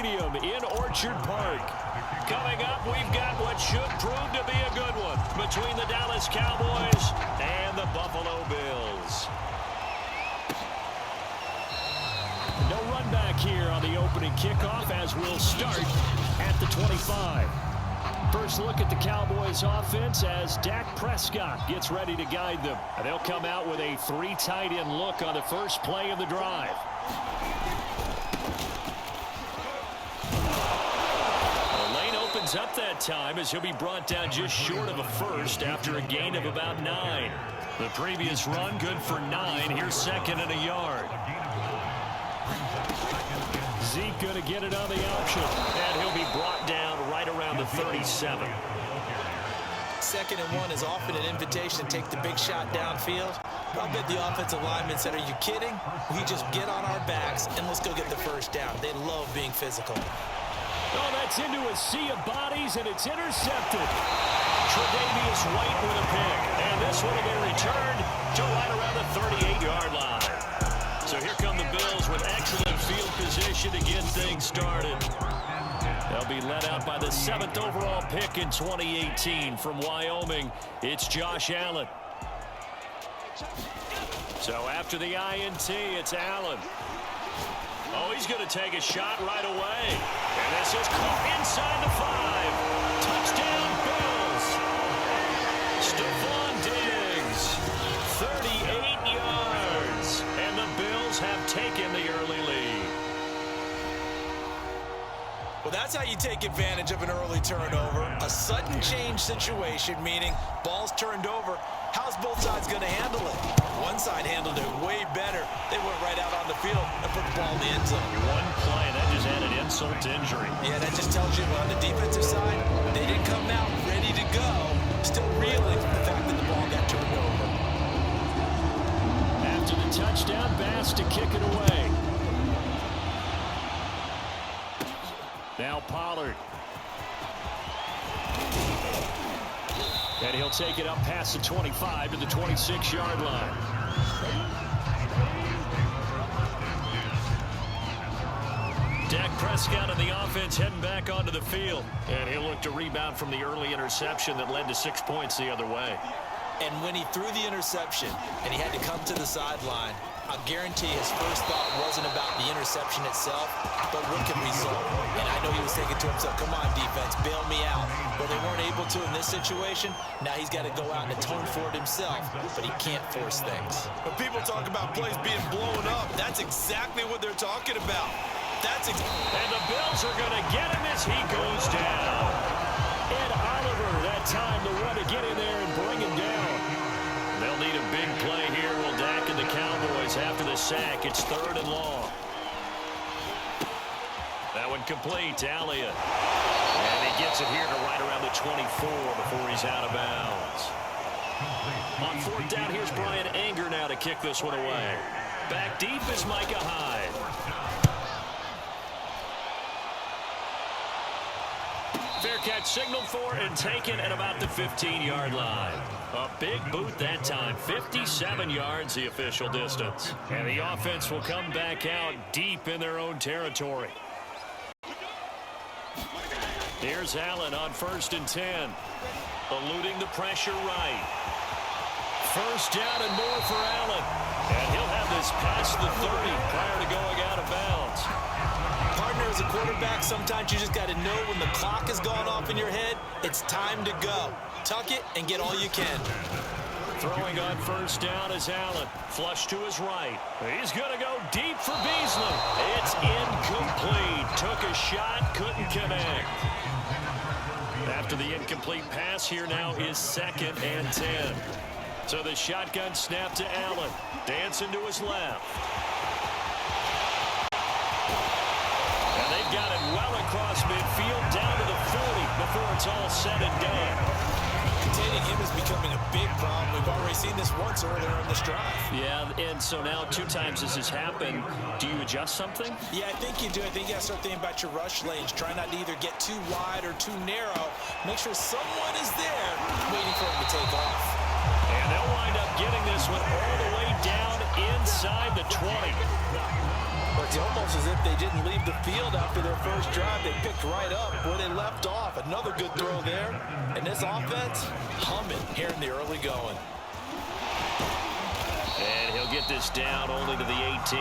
Stadium in Orchard Park. Coming up, we've got what should prove to be a good one between the Dallas Cowboys and the Buffalo Bills. No run back here on the opening kickoff as we'll start at the 25. First look at the Cowboys offense as Dak Prescott gets ready to guide them. They'll come out with a 3 tight end look on the first play of the drive. The lane opens up that time as he'll be brought down just short of a first after a gain of about 9. The previous run good for 9. Here's second and a yard. Zeke going to get it on the option, and he'll be brought down right around the 37. Second and 1 is often an invitation to take the big shot downfield. I bet the offensive lineman said, are you kidding? We just get on our backs, and let's go get the first down. They love being physical. Oh, that's into a sea of bodies, and it's intercepted. Tre'Davious White with a pick, and this one will be returned to right around the 38-yard line. So here come the Bills with excellent field position to get things started. They'll be led out by the 7th overall pick in 2018 from Wyoming. It's Josh Allen. So after the INT, it's Allen. Oh, he's going to take a shot right away. And this is caught inside the 5. Touchdown, Bills. Stephon Diggs, 38 yards. And the Bills have taken the early lead. Well, that's how you take advantage of an early turnover. A sudden change situation, meaning ball's turned over. How's both sides going to handle it? One side handled it way better. They went right out on the field and put the ball in the end zone. One play, that just added insult to injury. Yeah, that just tells you on the defensive side, they didn't come out ready to go. Still reeling from the fact that the ball got turned over. After the touchdown, Bass to kick it away. Now Pollard. And he'll take it up past the 25 to the 26-yard line. Dak Prescott and the offense heading back onto the field. And he'll look to rebound from the early interception that led to 6 points the other way. And when he threw the interception and he had to come to the sideline, I guarantee his first thought wasn't about the interception itself, but what could result. And I know he was thinking to himself, come on, defense, bail me out. Well, they weren't able to in this situation. Now he's got to go out and atone for it himself, but he can't force things. When people talk about plays being blown up, that's exactly what they're talking about. And the Bills are going to get him as he goes down. Ed Oliver, that time the one to get in there and bring him down. They'll need a big play here. Will Dak and the Cowboys after the sack. It's 3rd and long. That one complete to Elliott. And he gets it here to right around the 24 before he's out of bounds. On 4th down, here's Brian Anger now to kick this one away. Back deep is Micah Hyde. Fair catch signaled for and taken at about the 15-yard line. A big boot that time. 57 yards the official distance. And the offense will come back out deep in their own territory. Here's Allen on 1st and 10. Eluding the pressure right. First down and more for Allen. And he'll have this past the 30 prior to going out of bounds. Partner, as a quarterback, sometimes you just got to know when the clock has gone off in your head, it's time to go. Tuck it and get all you can. Throwing on 1st down is Allen. Flush to his right. He's going to go deep for Beasley. It's incomplete. Took a shot, couldn't connect. After the incomplete pass, here now is 2nd and 10. So the shotgun snap to Allen. Dancing to his left. And they've got it well across midfield, down to the 40 before it's all said and done. Containing him is becoming a big problem. We've already seen this once earlier in this drive. Yeah, and so now 2 times this has happened. Do you adjust something? Yeah, I think you do. I think you got to start thinking about your rush lanes. Try not to either get too wide or too narrow. Make sure someone is there waiting for him to take off. And they'll wind up getting this one all the way down inside the 20. It's almost as if they didn't leave the field after their first drive. They picked right up where they left off. Another good throw there. And this offense, humming here in the early going. And he'll get this down only to the 18.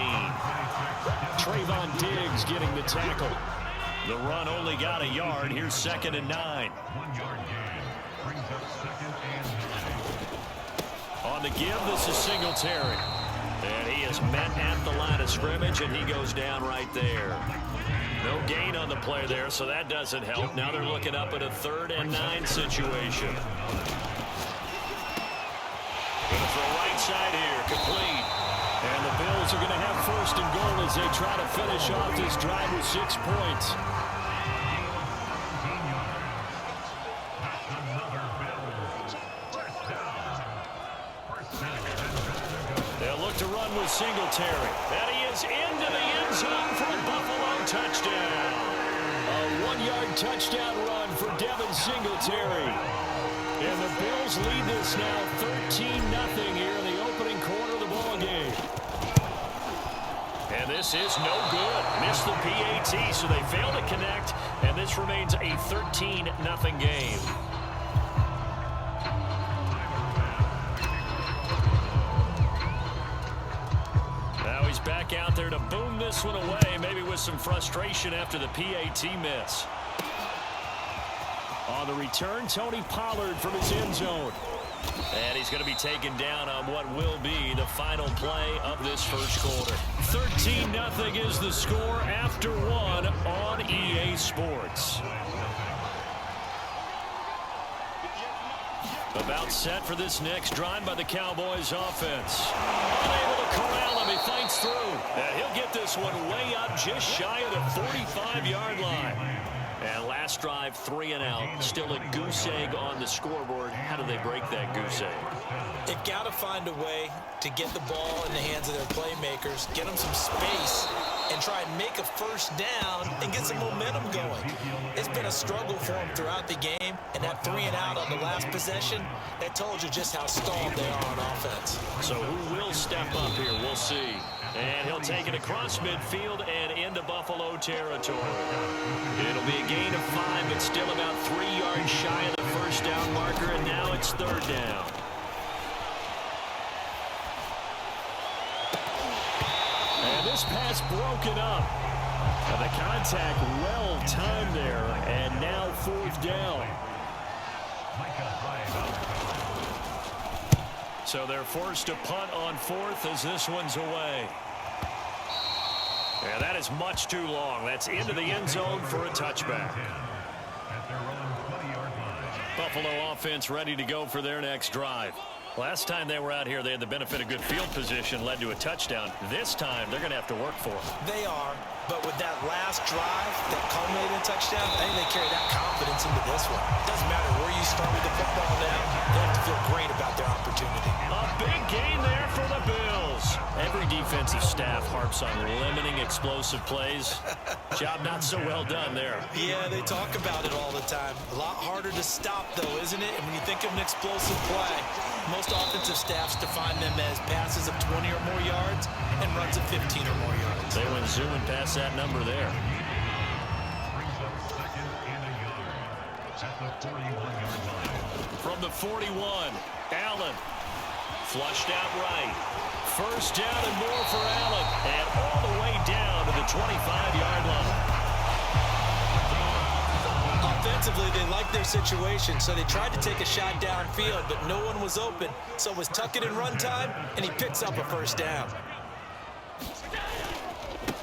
Trayvon Diggs getting the tackle. The run only got a yard. Here's 2nd and 9. 1 yard gain. Brings up 2nd and 9. On the give, this is Singletary. And he is met at the line of scrimmage, and he goes down right there. No gain on the play there, so that doesn't help. Now they're looking up at a 3rd and 9 situation. Going to throw right side here, complete. And the Bills are going to have 1st and goal as they try to finish off this drive with 6 points. They'll look to run with Singletary. And he is into the end zone for a Buffalo touchdown. A 1-yard touchdown run for Devin Singletary. And the Bills lead this now 13-0 here in the opening quarter of the ballgame. And this is no good. Missed the PAT, so they fail to connect. And this remains a 13-0 game. Now he's back out there to boom this one away, maybe with some frustration after the PAT miss. On the return, Tony Pollard from his end zone. And he's going to be taken down on what will be the final play of this first quarter. 13-0 is the score after 1 on EA Sports. About set for this next drive by the Cowboys offense. Unable to corral him, he fights through. And he'll get this one way up just shy of the 45-yard line. And last drive, 3 and out. Still a goose egg on the scoreboard. How do they break that goose egg? They've got to find a way to get the ball in the hands of their playmakers, get them some space, and try and make a 1st down and get some momentum going. It's been a struggle for them throughout the game, and that 3 and out on the last possession, that told you just how stalled they are on offense. So who will step up here? We'll see. And he'll take it across midfield and into Buffalo territory. It'll be a gain of 5, but still about 3 yards shy of the 1st down marker, and now it's 3rd down. And this pass broken up. And the contact well timed there, and now 4th down. So they're forced to punt on 4th as this one's away. And that is much too long. That's into the end zone for a touchback. Buffalo offense ready to go for their next drive. Last time they were out here, they had the benefit of good field position, led to a touchdown. This time, they're going to have to work for it. They are, but with that last drive that culminated in touchdown, I think they carry that confidence into this one. It doesn't matter where you start with the football now, they have to feel great about their opportunity. A big gain there for the Bills. Every defensive staff harps on limiting explosive plays. Job not so well done there. Yeah, they talk about it all the time. A lot harder to stop, though, isn't it? And when you think of an explosive play, most offensive staffs define them as passes of 20 or more yards and runs of 15 or more yards. They went zooming past that number there. Brings up 2nd and a yard. At the 41-yard line. From the 41, Allen flushed out right. 1st down and more for Allen. And all the way down to the 25-yard line. Offensively, they liked their situation, so they tried to take a shot downfield, but no one was open. So it was tuck it in run time, and he picks up a 1st down.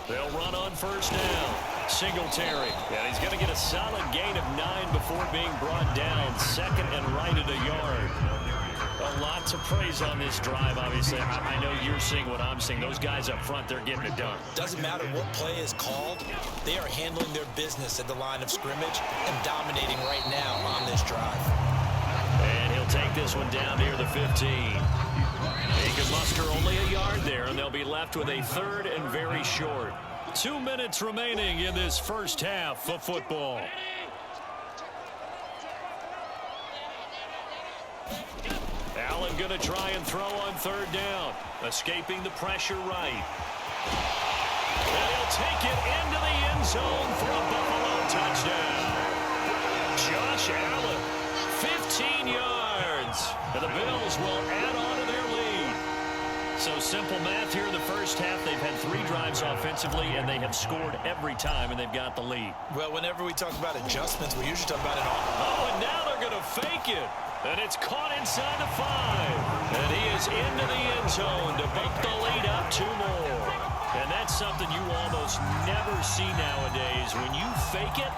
They'll run on 1st down. Singletary. And he's going to get a solid gain of 9 before being brought down. 2nd and right at a yard. A lot to praise on this drive, obviously. I know you're seeing what I'm seeing. Those guys up front, they're getting it done. Doesn't matter what play is called. They are handling their business at the line of scrimmage and dominating right now on this drive. And he'll take this one down near the 15. He can muster only a yard there, and they'll be left with a 3rd and very short. 2 minutes remaining in this first half of football. Allen going to try and throw on 3rd down. Escaping the pressure right. And he'll take it into the end zone for a Buffalo touchdown. Josh Allen, 15 yards. And the Bills will add on to their lead. So simple math here in the first half. They've had 3 drives offensively, and they have scored every time, and they've got the lead. Well, whenever we talk about adjustments, we usually talk about it all. Oh, and now they're going to fake it. And it's caught inside the 5. And he is into the end zone to bump the lead up 2 more. And that's something you almost never see nowadays. When you fake it,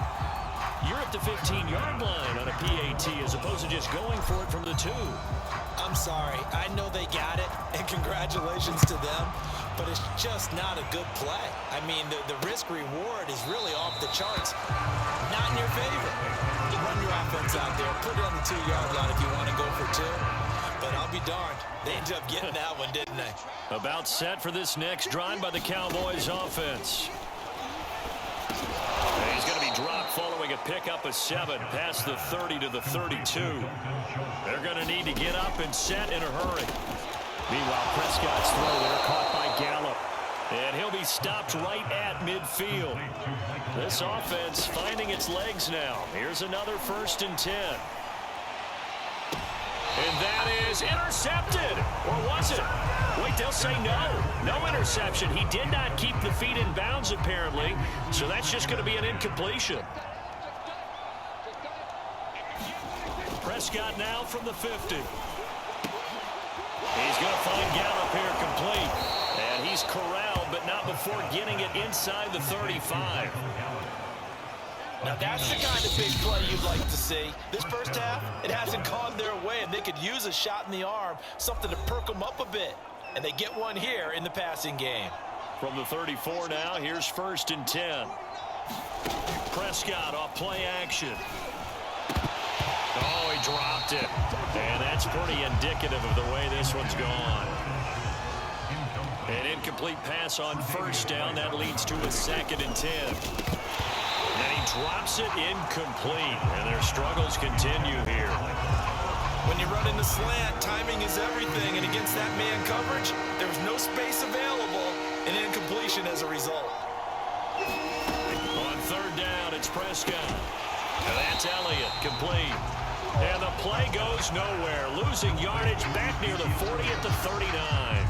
you're at the 15-yard line on a PAT as opposed to just going for it from the 2. I'm sorry. I know they got it, and congratulations to them, but it's just not a good play. I mean, the risk-reward is really off the charts. Not in your favor. Run your offense out there. Put it on the 2-yard line if you want to go for 2. But I'll be darned. They ended up getting that one, didn't they? About set for this next drive by the Cowboys offense. He's going to be dropped following a pickup of 7 past the 30 to the 32. They're going to need to get up and set in a hurry. Meanwhile, Prescott's throw there caught by Gallup. And he'll be stopped right at midfield. This offense finding its legs now. Here's another 1st and 10. And that is intercepted. Or was it? Wait, they'll say no. No interception. He did not keep the feet in bounds, apparently. So that's just going to be an incompletion. Prescott now from the 50. He's going to find Gallup here complete. And he's corralled, but not before getting it inside the 35. Now, that's the kind of big play you'd like to see. This first half, it hasn't gone their way, and they could use a shot in the arm, something to perk them up a bit. And they get one here in the passing game. From the 34 now, here's 1st and 10. Prescott off play action. Oh, he dropped it. And that's pretty indicative of the way this one's gone. An incomplete pass on 1st down. That leads to a 2nd and 10. And he drops it incomplete. And their struggles continue here. When you run in the slant, timing is everything. And against that man coverage, there was no space available. An incompletion as a result. On 3rd down, it's Prescott. And that's Elliott, complete. And the play goes nowhere. Losing yardage back near the 40 at the 39.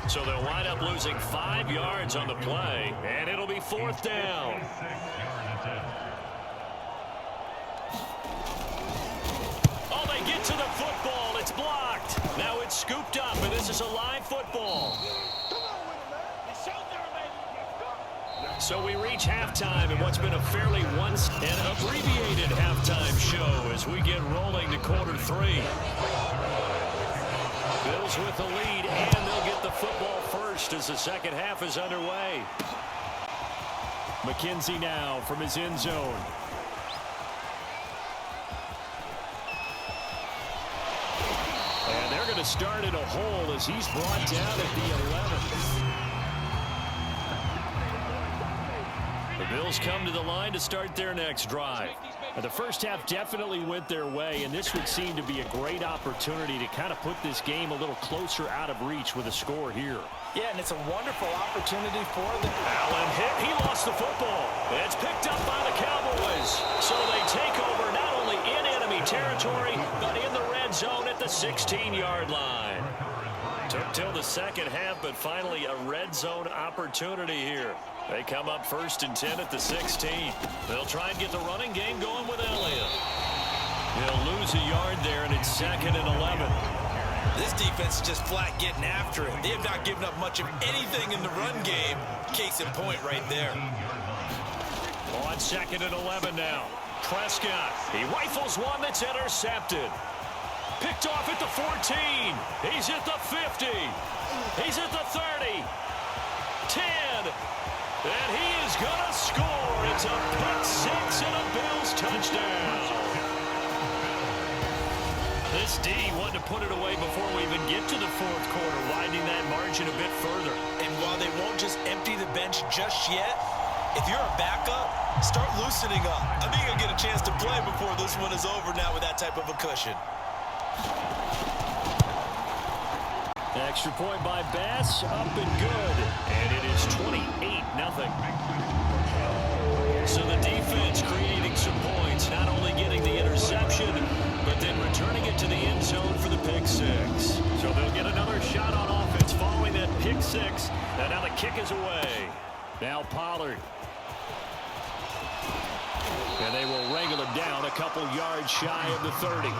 So they'll wind up losing 5 yards on the play. And it'll be 4th down. Oh, they get to the football. It's blocked. Now it's scooped up, and this is a live football. So we reach halftime in what's been a fairly and abbreviated halftime show as we get rolling to quarter 3. Bills with the lead, and they'll get the football first as the second half is underway. McKenzie now from his end zone. And they're going to start in a hole as he's brought down at the 11. The Bills come to the line to start their next drive. The first half definitely went their way, and this would seem to be a great opportunity to kind of put this game a little closer out of reach with a score here. Yeah, and it's a wonderful opportunity for them. Allen hit. He lost the football. It's picked up by the Cowboys. So they take over not only in enemy territory, but in the red zone at the 16-yard line. Took till the second half, but finally a red zone opportunity here. They come up 1st and 10 at the 16. They'll try and get the running game going with Elliott. He'll lose a yard there, and it's 2nd and 11. This defense is just flat getting after it. They have not given up much of anything in the run game. Case in point right there. On 2nd and 11 now. Prescott. He rifles one that's intercepted. Picked off at the 14. He's at the 50. He's at the 30. 10. And he is going to score. It's a pick 6 and a Bills touchdown. This D wanted to put it away before we even get to the 4th quarter, widening that margin a bit further. And while they won't just empty the bench just yet, if you're a backup, start loosening up. I think you'll get a chance to play before this one is over now with that type of a cushion. Extra point by Bass, up and good. And it is 28-0. So the defense creating some points, not only getting the interception, but then returning it to the end zone for the pick six. So they'll get another shot on offense following that pick six. And now the kick is away. Now Pollard. And they will wrangle it down a couple yards shy of the 30.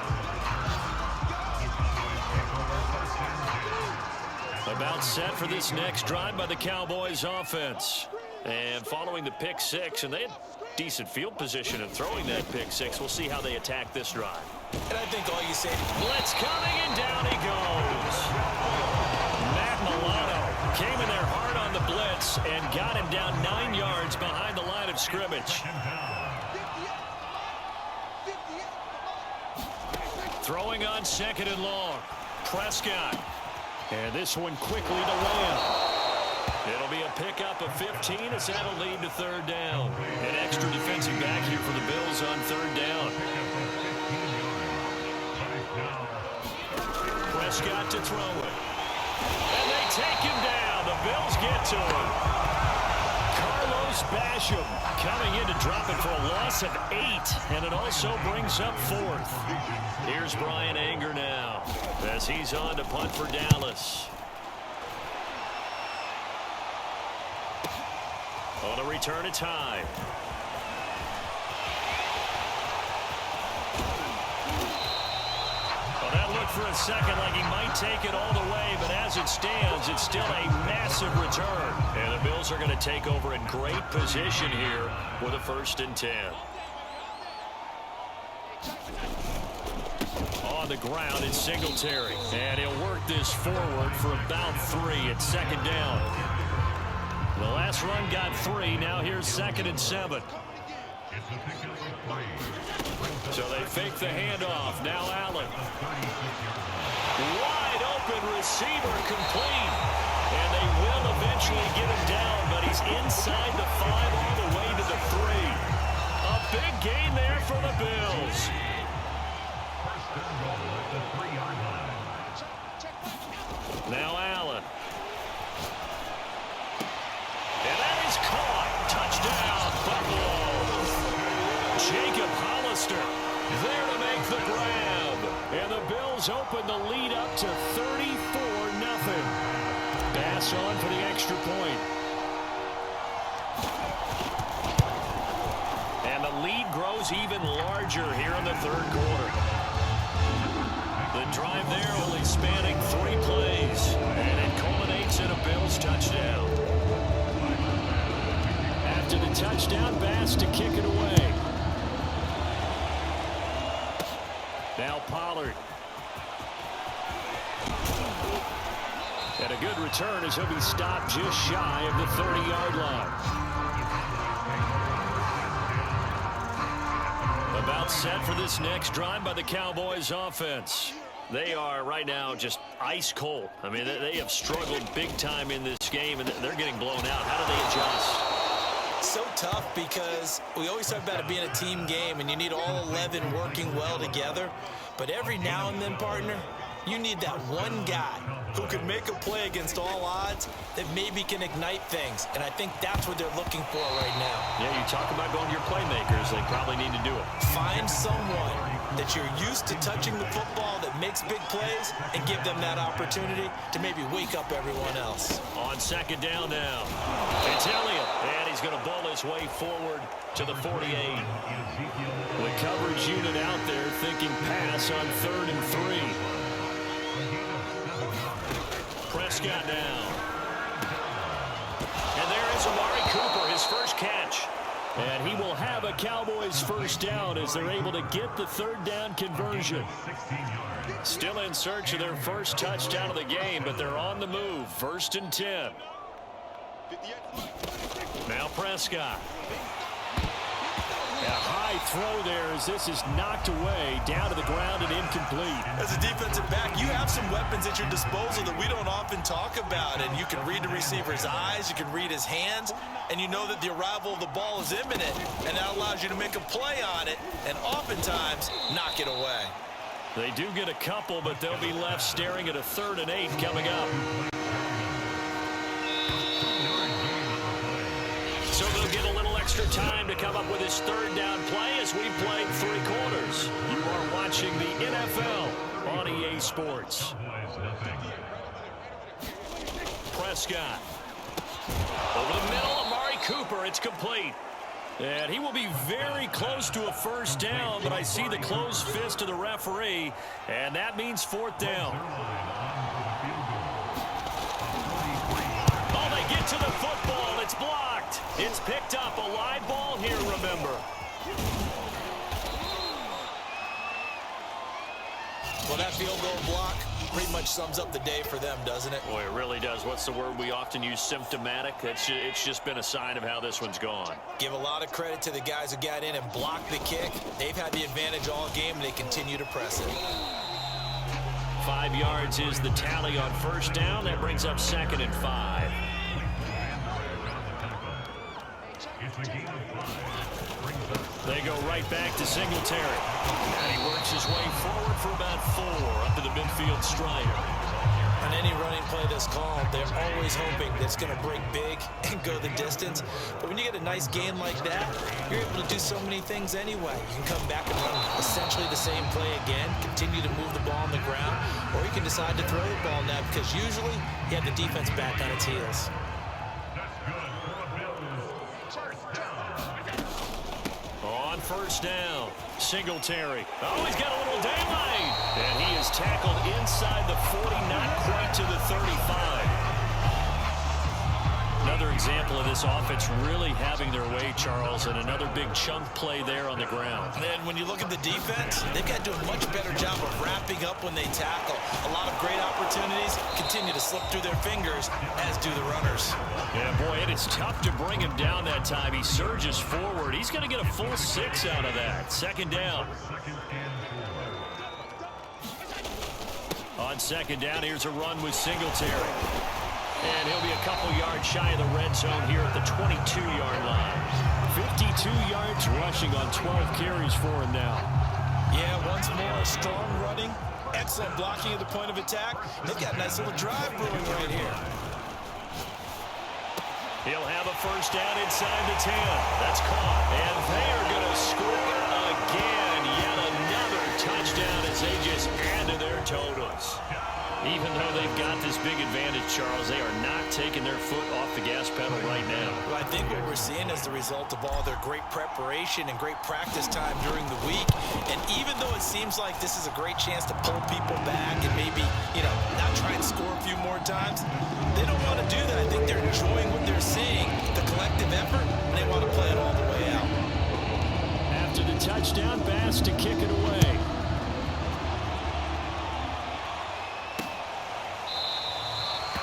About set for this next drive by the Cowboys offense. And following the pick six, and they had decent field position in throwing that pick six. We'll see how they attack this drive. And I think all you say, blitz coming, and down he goes. Matt Milano came in there hard on the blitz and got him down 9 yards behind the line of scrimmage. Throwing on 2nd and long. Prescott. And this one quickly to Lamb. It'll be a pickup of 15 as that'll lead to 3rd down. An extra defensive back here for the Bills on 3rd down. Prescott to throw it. And they take him down. The Bills get to him. Carlos Basham coming in to drop it for a loss of 8. And it also brings up 4th. Here's Brian Anger now as he's on to punt for Dallas. On a return, it's high. Well, that looked for a second like he might take it all the way, but as it stands, it's still a massive return. And the Bills are going to take over in great position here with a 1st and 10. On the ground, it's Singletary. And he'll work this forward for about 3 at 2nd down. The last run got 3. Now here's 2nd and 7. So they fake the handoff. Now Allen. Wide open receiver complete. And they will eventually get him down, but he's inside the 5 all the way to the 3. A big gain there for the Bills. Now Allen. And that is caught. Touchdown, Buffalo. Jacob Hollister there to make the grab. And the Bills open the lead up to 34-0. Bass on for the extra point. And the lead grows even larger here in the 3rd quarter. The drive there only spanning 3 plays. And it culminates in a Bills touchdown. After the touchdown, Bass to kick it away. Now Pollard. And a good return as he'll be stopped just shy of the 30-yard line. About set for this next drive by the Cowboys offense. They are right now just ice cold. I mean, they have struggled big time in this game, and they're getting blown out. How do they adjust? so tough because we always talk about it being a team game and you need all 11 working well together. But every now and then, partner, you need that one guy who can make a play against all odds that maybe can ignite things. And I think that's what they're looking for right now. Yeah, you talk about going to your playmakers. They probably need to do it. Find someone that you're used to touching the football that makes big plays and give them that opportunity to maybe wake up everyone else. On second down now, it's Elliott, and he's going to ball his way forward to the 48. The coverage unit out there thinking pass on 3rd and 3. Prescott now. And there is Amari Cooper, his first catch. And he will have a Cowboys first down as they're able to get the 3rd down conversion. Still in search of their first touchdown of the game, but they're on the move. 1st and 10. Now Prescott. A high throw there as this is knocked away, down to the ground and incomplete. As a defensive back, you have some weapons at your disposal that we don't often talk about, and you can read the receiver's eyes, you can read his hands, and you know that the arrival of the ball is imminent, and that allows you to make a play on it and oftentimes knock it away. They do get a couple, but they'll be left staring at a 3rd and 8 coming up. So they'll get a little extra time to come up with his 3rd down play as we played 3 quarters. You are watching the NFL on EA Sports. Prescott. Over the middle, Amari Cooper. It's complete. And he will be very close to a 1st down, but I see the closed fist of the referee, and that means 4th down. Oh, they get to the football. It's blocked. It's picked up. A live ball here, remember. Well, that field goal block pretty much sums up the day for them, doesn't it? Boy, it really does. What's the word we often use? Symptomatic. It's just been a sign of how this one's gone. Give a lot of credit to the guys who got in and blocked the kick. They've had the advantage all game, and they continue to press it. 5 yards is the tally on 1st down. That brings up 2nd and 5. They go right back to Singletary. And he works his way forward for about 4 up to the midfield strider. On any running play that's called, they're always hoping that it's going to break big and go the distance. But when you get a nice gain like that, you're able to do so many things anyway. You can come back and run essentially the same play again, continue to move the ball on the ground, or you can decide to throw the ball now because usually you have the defense back on its heels. On 1st down, Singletary. Oh, he's got a little daylight. And he is tackled inside the 40, not quite to the 35. Another example of this offense really having their way, Charles, and another big chunk play there on the ground. And then when you look at the defense, they've got to do a much better job of wrapping up when they tackle. A lot of great opportunities continue to slip through their fingers, as do the runners. Yeah, boy, it is tough to bring him down that time. He surges forward. He's going to get a full 6 out of that. 2nd down. On 2nd down, here's a run with Singletary. And he'll be a couple yards shy of the red zone here at the 22-yard line. 52 yards rushing on 12 carries for him now. Yeah, once more, strong running, excellent blocking at the point of attack. They've got a nice little drive brewing right here. He'll have a 1st down inside the 10. That's caught. And they are going to score again. Yet another touchdown as they just add to their totals. Even though they've got this big advantage, Charles, they are not taking their foot off the gas pedal right now. Well, I think what we're seeing is the result of all their great preparation and great practice time during the week. And even though it seems like this is a great chance to pull people back and maybe, not try and score a few more times, they don't want to do that. I think they're enjoying what they're seeing, the collective effort, and they want to play it all the way out. After the touchdown, Bass to kick it away.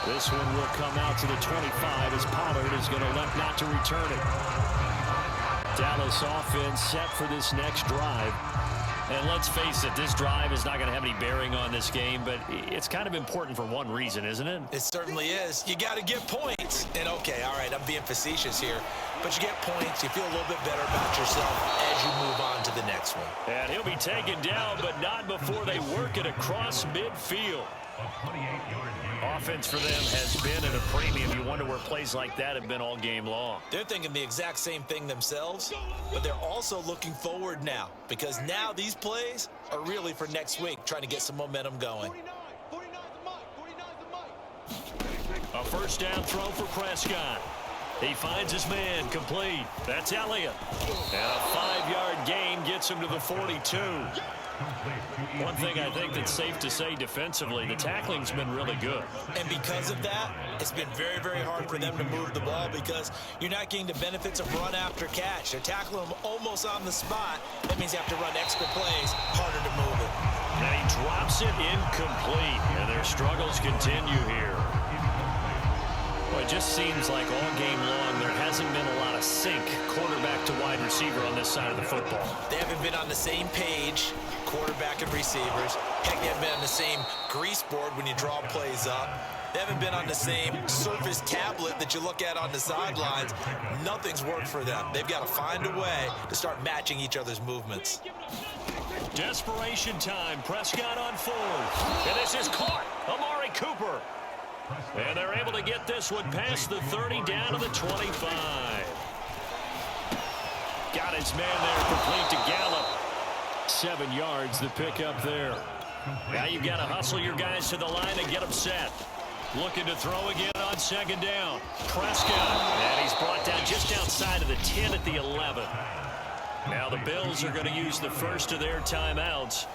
This one will come out to the 25 as Pollard is going to elect not to return it. Dallas offense set for this next drive. And let's face it, this drive is not going to have any bearing on this game, but it's kind of important for one reason, isn't it? It certainly is. You got to get points. And okay, all right, I'm being facetious here, but you get points, you feel a little bit better about yourself as you move on to the next one. And he'll be taken down, but not before they work it across midfield. Offense for them has been at a premium. You wonder where plays like that have been all game long. They're thinking the exact same thing themselves, but they're also looking forward now because now these plays are really for next week, trying to get some momentum going. A 1st down throw for Prescott. He finds his man, complete. That's Elliott. And a 5-yard gain gets him to the 42. One thing I think that's safe to say defensively, the tackling's been really good. And because of that, it's been very, very hard for them to move the ball because you're not getting the benefits of run after catch. They're tackling them almost on the spot. That means you have to run extra plays, harder to move it. And he drops it incomplete, and their struggles continue here. Well, it just seems like all game long there hasn't been a lot of sync quarterback to wide receiver on this side of the football. They haven't been on the same page, quarterback and receivers. Heck, they haven't been on the same grease board when you draw plays up. They haven't been on the same Surface tablet that you look at on the sidelines. Nothing's worked for them. They've got to find a way to start matching each other's movements. Desperation time. Prescott on fourth. And this is caught. Amari Cooper. And they're able to get this one past the 30 down to the 25. Got his man there, complete to Gallup. 7 yards, the pickup there. Now you've got to hustle your guys to the line and get them set. Looking to throw again on second down. Prescott. And he's brought down just outside of the 10 at the 11. Now the Bills are going to use the first of their timeouts.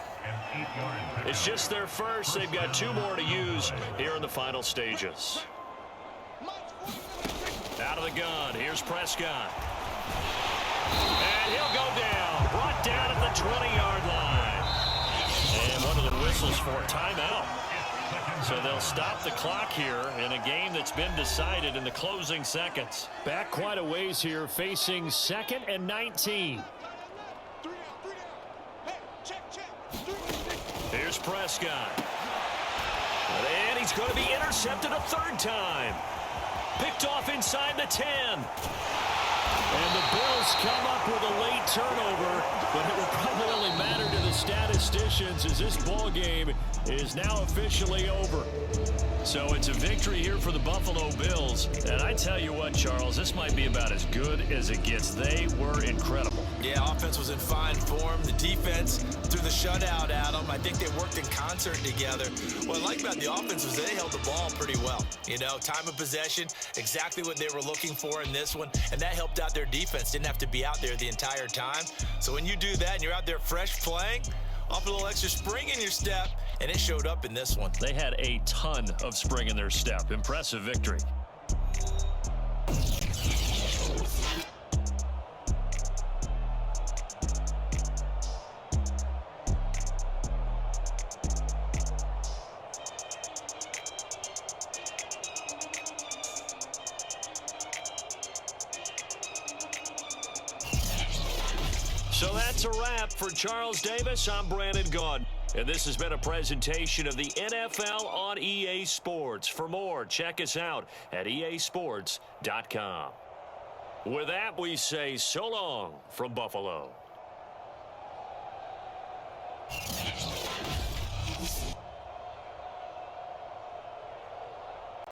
It's just their first. They've got 2 more to use here in the final stages. Out of the gun. Here's Prescott. And he'll go down. Brought down at the 20-yard line. And one of the whistles for a timeout. So they'll stop the clock here in a game that's been decided in the closing seconds. Back quite a ways here, facing 2nd and 19. Here's Prescott. And he's going to be intercepted a 3rd time. Picked off inside the 10. And the Bills come up with a late turnover, but it will probably only matter to the statisticians as this ball game is now officially over. So it's a victory here for the Buffalo Bills. And I tell you what, Charles, this might be about as good as it gets. They were incredible. Yeah, offense was in fine form. The defense threw the shutout at them. I think they worked in concert together. What I like about the offense was they held the ball pretty well. You know, time of possession, exactly what they were looking for in this one. And that helped out their defense. Didn't have to be out there the entire time. So when you do that and you're out there fresh playing, off a little extra spring in your step, and it showed up in this one. They had a ton of spring in their step. Impressive victory. So that's a wrap for Charles Davis. I'm Brandon Gaudin. And this has been a presentation of the NFL on EA Sports. For more, check us out at easports.com. With that, we say so long from Buffalo.